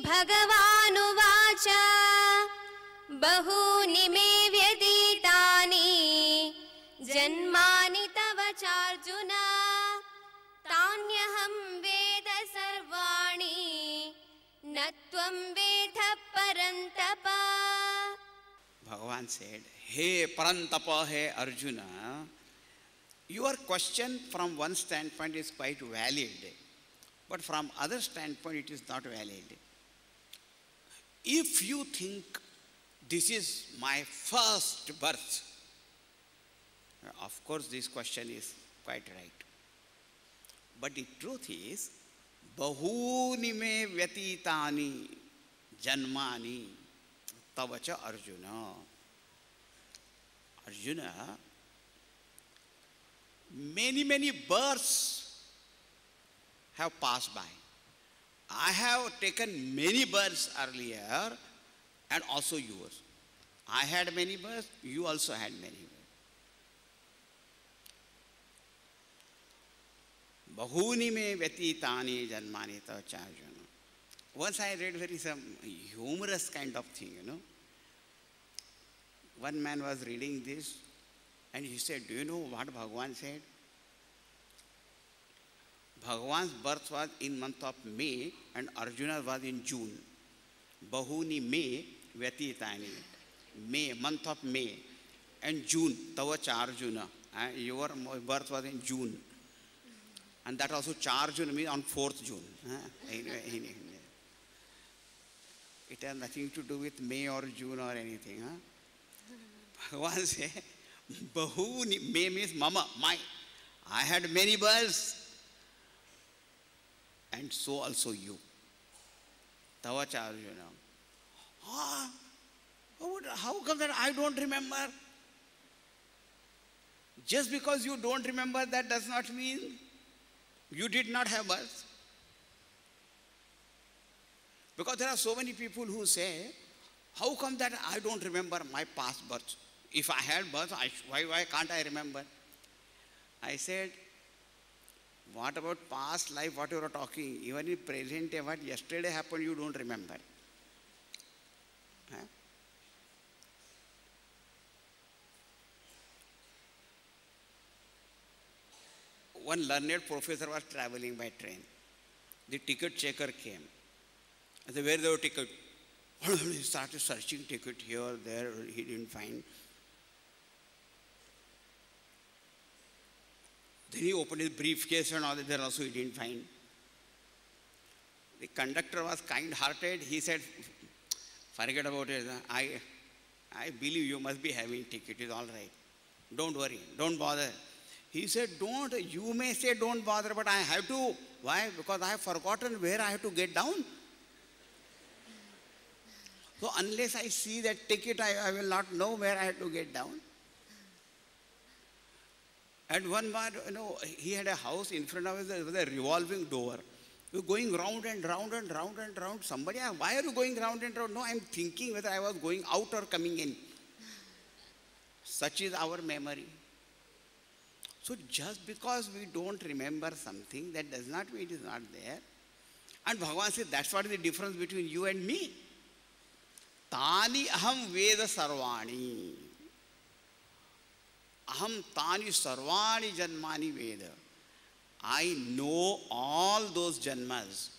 भगवानुवाच बहूनि मे व्यतीतानि जन्मानि तव चार्जुन तान्यहं वेद सर्वाणि न त्वं वेद परन्तप. Bhagavan said, Hey Parantapa, hey Arjuna, your question from one standpoint is quite valid, but from other standpoint it is not valid. If you think this is my first birth, of course this question is quite right. But the truth is, Bahuni me vyatitani janmani tavacha Arjuna. Arjuna, many births have passed by. I have taken many births earlier and also yours. I had many births, you also had many births. Bahuni me vyatitani janmani tavacha Arjuna. Once I read some humorous kind of thing, One man was reading this and he said, do you know what Bhagavan said? Bhagavan's birth was in month of May and Arjuna was in June. Bahuni May Vyatitani. May, month of May and June, Tavacha Arjuna. Your birth was in June. And that also Charjuna means on 4th June. It has nothing to do with May or June or anything. Bhagavan says, Bahuni, May means Mama, my. I had many births. And so also you. Tavacha Arjuna. How come that I don't remember? Just because you don't remember, that does not mean you did not have birth. Because there are so many people who say, how come that I don't remember my past birth? If I had birth, why can't I remember? I said, what about past life, what you are talking? Even in present day, what yesterday happened, you don't remember. Huh? One learned professor was traveling by train. The ticket checker came. I said, where is your ticket? He started searching ticket here, there, he didn't find. Then he opened his briefcase and all that, there also he didn't find. The conductor was kind-hearted. He said, forget about it. I believe you must be having ticket. It's all right. Don't worry. Don't bother. He said, you may say don't bother, but I have to. Why? Because I have forgotten where I have to get down. So unless I see that ticket, I will not know where I have to get down. And one man, he had a house in front of us, there was a revolving door. We were going round and round and round and round. Somebody asked, why are you going round and round? No, I am thinking whether I was going out or coming in. Such is our memory. So just because we don't remember something, that does not mean it is not there. And Bhagavan says, that's what is the difference between you and me. Tani aham veda sarvani. Aham tani sarvani janmani veda. I know all those janmas,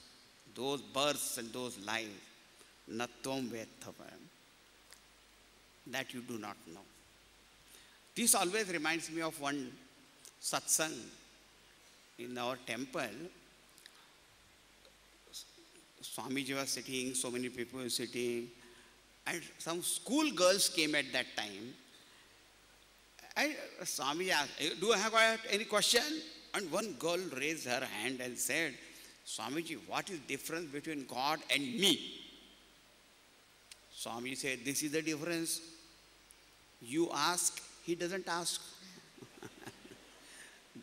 those births and those lives. Natvam vedthavam. That you do not know. This always reminds me of one satsang in our temple. Swamiji was sitting, so many people were sitting, and some school girls came at that time. And Swami asked, do I have got any question? And one girl raised her hand and said, Swamiji, what is the difference between God and me? Swami said, this is the difference. You ask, he doesn't ask.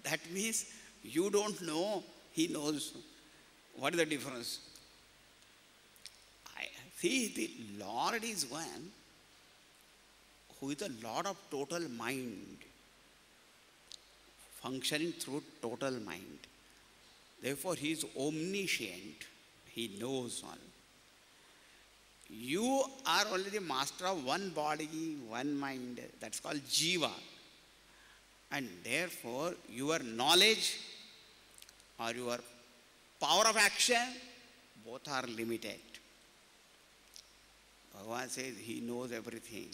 That means you don't know, he knows. What is the difference? I see the Lord is one who is the Lord of total mind, functioning through total mind. Therefore, he is omniscient. He knows all. You are only the master of one body, one mind. That's called jiva. And therefore, your knowledge or your power of action, both are limited. Bhagavan says he knows everything,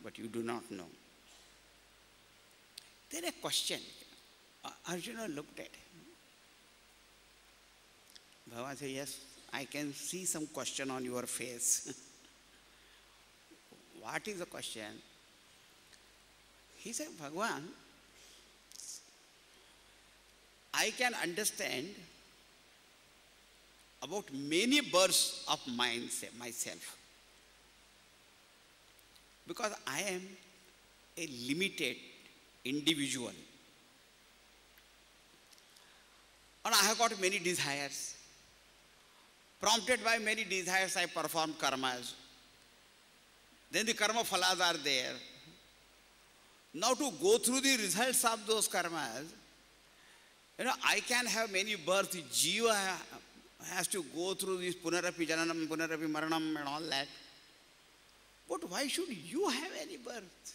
but you do not know. Then a question. Arjuna looked at him. Bhagavan said, yes, I can see some question on your face. What is the question? He said, Bhagavan, I can understand about many births of myself. Because I am a limited individual. And I have got many desires. Prompted by many desires, I perform karmas. Then the karma phalas are there. Now to go through the results of those karmas, I can have many births. Jiva has to go through this punarapi jananam, punarapi maranam and all that. But why should you have any birth?